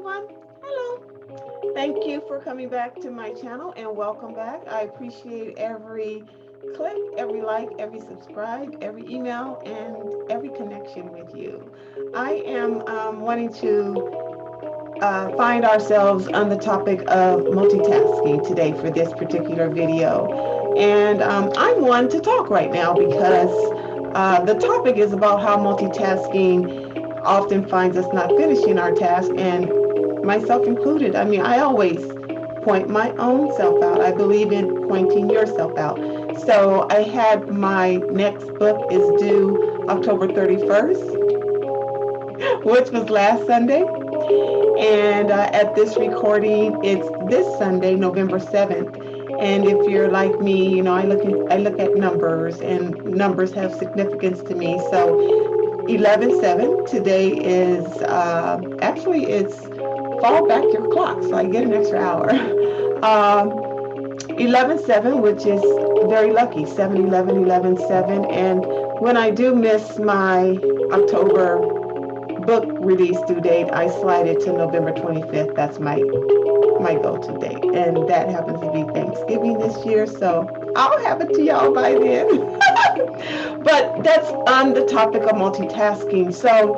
everyone. Hello. Thank you for coming back to my channel and welcome back. I appreciate every click, every like, every subscribe, every email, and every connection with you. I am wanting to find ourselves on the topic of multitasking today for this particular video. And I'm one to talk right now because the topic is about how multitasking often finds us not finishing our task, and myself included. I mean, I always point my own self out. I believe in pointing yourself out. So I had my next book is due October 31st, which was last Sunday. And at this recording, it's this Sunday, November 7th. And if you're like me, you know, I look at numbers, and numbers have significance to me. So 11/7 today is actually it's fall back your clock, so I get an extra hour. 11/7, which is very lucky, 7/11, 11/7. And when I do miss my October book release due date, I slide it to November 25th. That's my go-to date, and that happens to be Thanksgiving this year, so I'll have it to y'all by then. But that's on the topic of multitasking. So,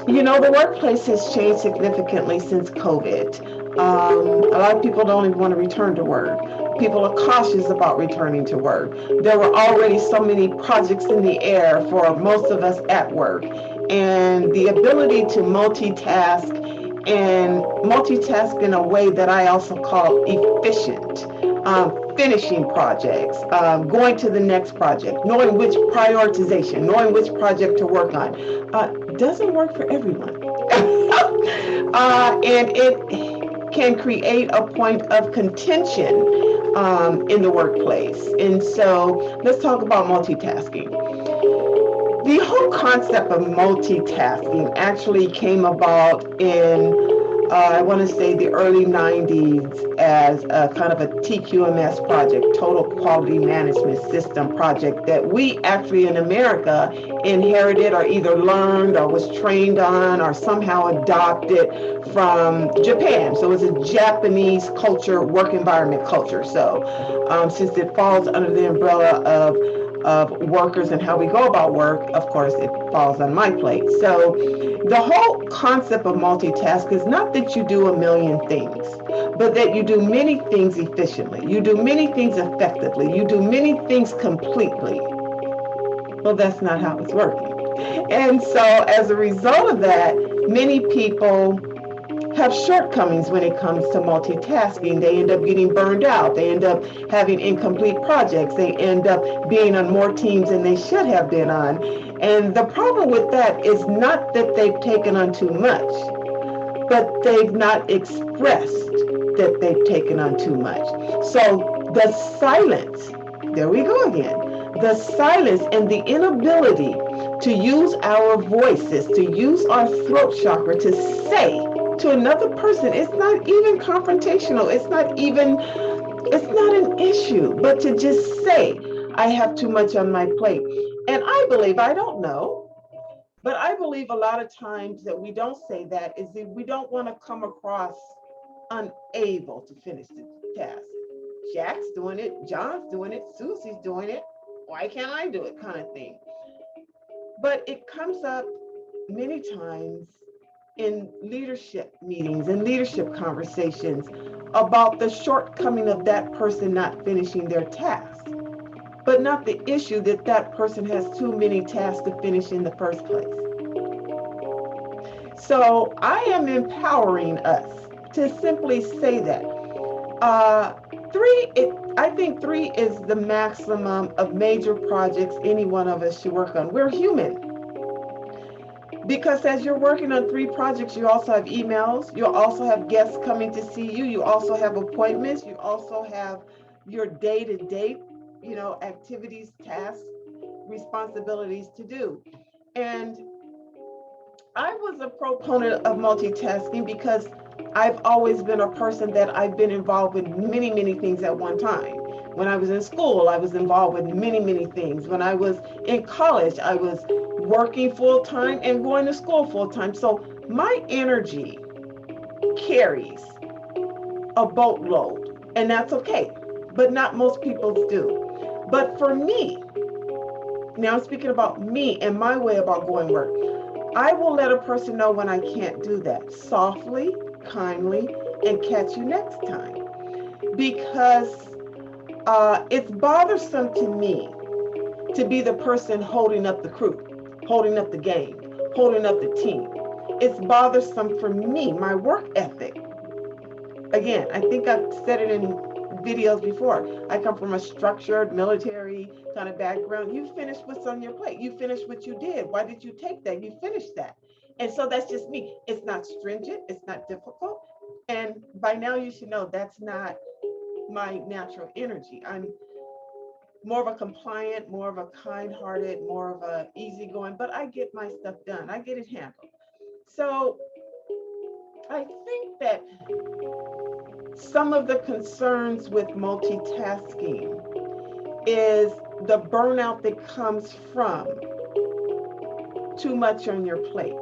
you know, the workplace has changed significantly since COVID. A lot of people don't even want to return to work. People are cautious about returning to work. There were already so many projects in the air for most of us at work. And the ability to multitask in a way that I also call efficient, finishing projects, going to the next project, knowing which prioritization, knowing which project to work on, doesn't work for everyone. And it can create a point of contention in the workplace. And so let's talk about multitasking. The whole concept of multitasking actually came about in, I want to say, the early 90s as a kind of a TQMS project, Total Quality Management System project, that we actually in America inherited or either learned or was trained on or somehow adopted from Japan. So it's a Japanese culture, work environment culture. So since it falls under the umbrella of workers and how we go about work, of course, it falls on my plate. So the whole concept of multitask is not that you do a million things, but that you do many things efficiently. You do many things effectively. You do many things completely. Well, that's not how it's working. And so as a result of that, many people have shortcomings when it comes to multitasking. They end up getting burned out. They end up having incomplete projects. They end up being on more teams than they should have been on. And the problem with that is not that they've taken on too much, but they've not expressed that they've taken on too much. So the silence, there we go again, the silence and the inability to use our voices, to use our throat chakra to say to another person, it's not even confrontational. It's not an issue, but to just say, I have too much on my plate. And I believe, I don't know, but I believe a lot of times that we don't say that is that we don't want to come across unable to finish the task. Jack's doing it, John's doing it, Susie's doing it. Why can't I do it, kind of thing. But it comes up many times in leadership meetings and leadership conversations about the shortcoming of that person not finishing their task, but not the issue that that person has too many tasks to finish in the first place. So I am empowering us to simply say that I think three is the maximum of major projects any one of us should work on. We're human. Because as you're working on three projects, you also have emails, you also have guests coming to see you, you also have appointments, you also have your day-to-day, you know, activities, tasks, responsibilities to do. And I was a proponent of multitasking because I've always been a person that I've been involved with many, many things at one time. When I was in school, I was involved with many, many things. When I was in college, I was working full time and going to school full time. So my energy carries a boatload, and that's okay, but not most people do. But for me, now I'm speaking about me and my way about going work, I will let a person know when I can't do that softly, kindly, and catch you next time. Because it's bothersome to me to be the person holding up the crew, holding up the game, holding up the team. It's bothersome for me, my work ethic. Again, I think I've said it in videos before. I come from a structured military kind of background. You finished what's on your plate. You finished what you did. Why did you take that? You finished that. And so that's just me. It's not stringent. It's not difficult. And by now you should know that's not my natural energy. I'm more of a compliant, more of a kind-hearted, more of a easygoing, but I get my stuff done. I get it handled. So I think that some of the concerns with multitasking is the burnout that comes from too much on your plate.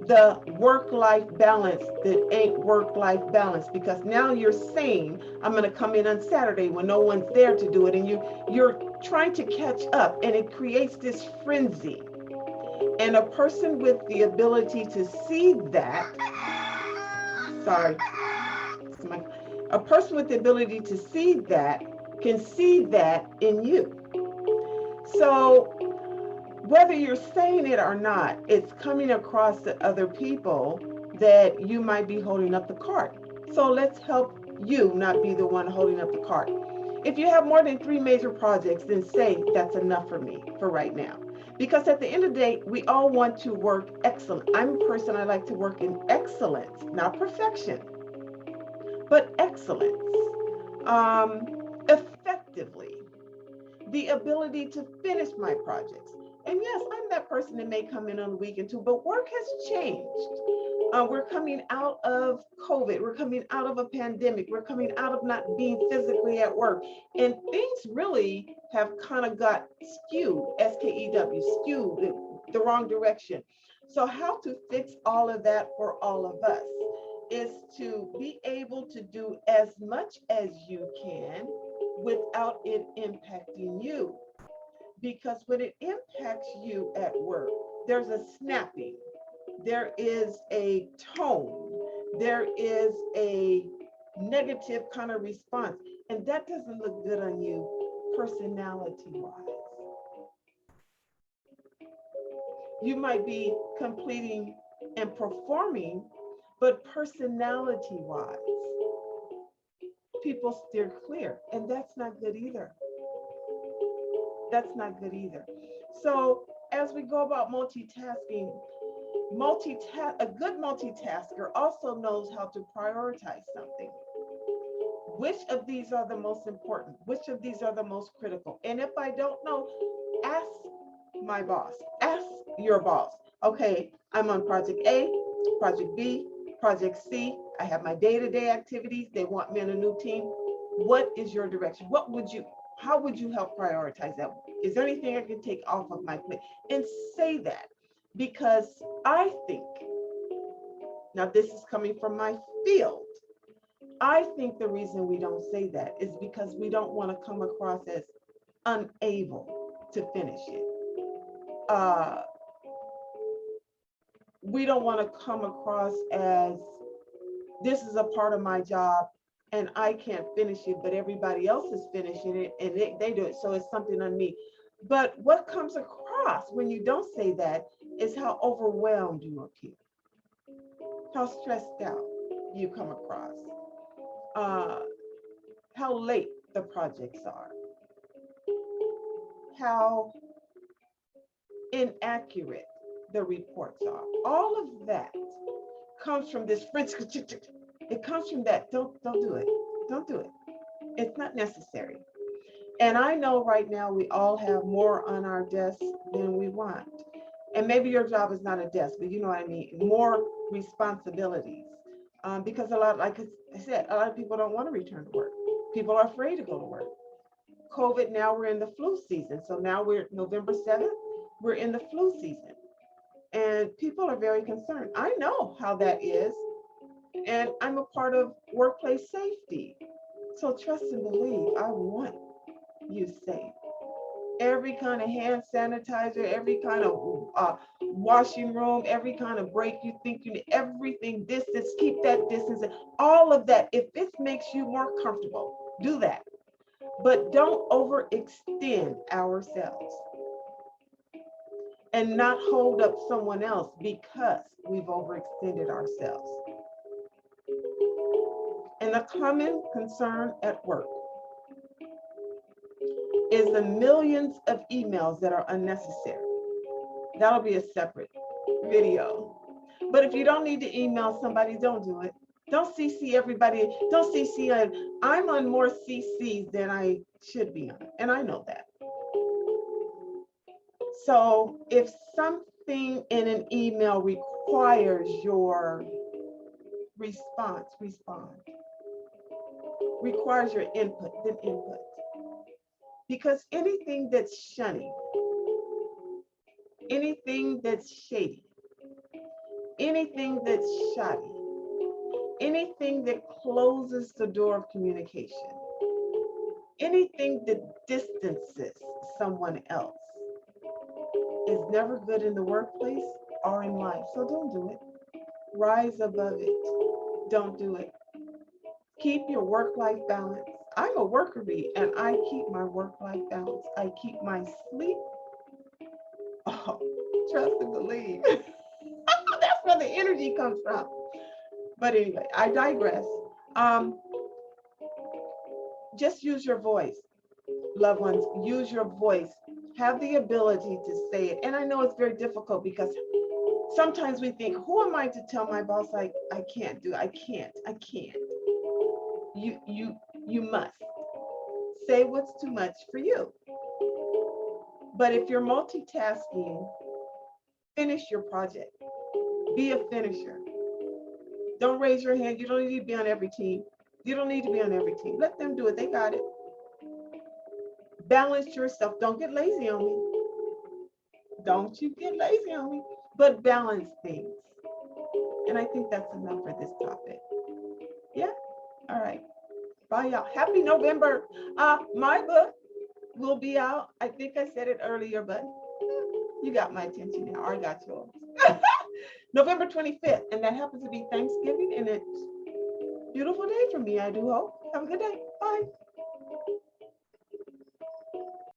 The work-life balance that ain't work-life balance, because now you're saying I'm going to come in on Saturday when no one's there to do it, and you're trying to catch up, and it creates this frenzy. And a person with the ability to see that, sorry, a person with the ability to see that can see that in you. So whether you're saying it or not, it's coming across to other people that you might be holding up the cart. So let's help you not be the one holding up the cart. If you have more than 3 major projects, then say that's enough for me for right now. Because at the end of the day, we all want to work excellent. I'm a person, I like to work in excellence, not perfection, but excellence, effectively, the ability to finish my projects. And yes, I'm that person that may come in on the weekend too, but work has changed. We're coming out of COVID. We're coming out of a pandemic. We're coming out of not being physically at work. And things really have kind of got skewed, S-K-E-W, skewed the wrong direction. So how to fix all of that for all of us is to be able to do as much as you can without it impacting you. Because when it impacts you at work, there's a snapping, there is a tone, there is a negative kind of response, and that doesn't look good on you personality-wise. You might be completing and performing, but personality-wise, people steer clear, and that's not good either. That's not good either. So as we go about multitasking, a good multitasker also knows how to prioritize something. Which of these are the most important? Which of these are the most critical? And if I don't know, ask my boss, ask your boss. Okay, I'm on project A, project B, project C. I have my day-to-day activities. They want me on a new team. What is your direction? How would you help prioritize that? Is there anything I can take off of my plate? And say that, because I think, now this is coming from my field, I think the reason we don't say that is because we don't want to come across as unable to finish it. We don't want to come across as this is a part of my job and I can't finish it, but everybody else is finishing it and they do it, so it's something on me. But what comes across when you don't say that is how overwhelmed you appear, how stressed out you come across, how late the projects are, how inaccurate the reports are. All of that comes from this french. It comes from that. Don't do it. Don't do it. It's not necessary. And I know right now we all have more on our desk than we want. And maybe your job is not a desk, but you know what I mean, more responsibilities. Because a lot, like I said, a lot of people don't want to return to work. People are afraid to go to work. COVID, now we're in the flu season. So now we're November 7th, we're in the flu season. And people are very concerned. I know how that is. And I'm a part of workplace safety. So trust and believe, I want you safe. Every kind of hand sanitizer, every kind of washing room, every kind of break you think you need, everything, distance, keep that distance, all of that. If this makes you more comfortable, do that. But don't overextend ourselves and not hold up someone else because we've overextended ourselves. And the common concern at work is the millions of emails that are unnecessary. That'll be a separate video. But if you don't need to email somebody, don't do it. Don't CC everybody. Don't CC. I'm on more CCs than I should be on, and I know that. So if something in an email requires your response, respond. Requires your input, then input. Because anything that's shunning, anything that's shady, anything that's shoddy, anything that closes the door of communication, anything that distances someone else is never good in the workplace or in life. So don't do it. Rise above it. Don't do it. Keep your work-life balance. I'm a worker bee and I keep my work-life balance. I keep my sleep. Oh, trust and believe. That's where the energy comes from. But anyway, I digress. Just use your voice, loved ones. Use your voice. Have the ability to say it. And I know it's very difficult because sometimes we think, who am I to tell my boss I can't do? I can't. You must say what's too much for you. But if you're multitasking, finish your project. Be a finisher. Don't raise your hand. You don't need to be on every team. You don't need to be on every team. Let them do it. They got it. Balance yourself. Don't get lazy on me. Don't you get lazy on me, but balance things. And I think that's enough for this topic. Yeah. All right. Bye, y'all. Happy November. My book will be out. I think I said it earlier, but you got my attention now. Or I got yours. November 25th. And that happens to be Thanksgiving. And it's a beautiful day for me, I do hope. Have a good day. Bye.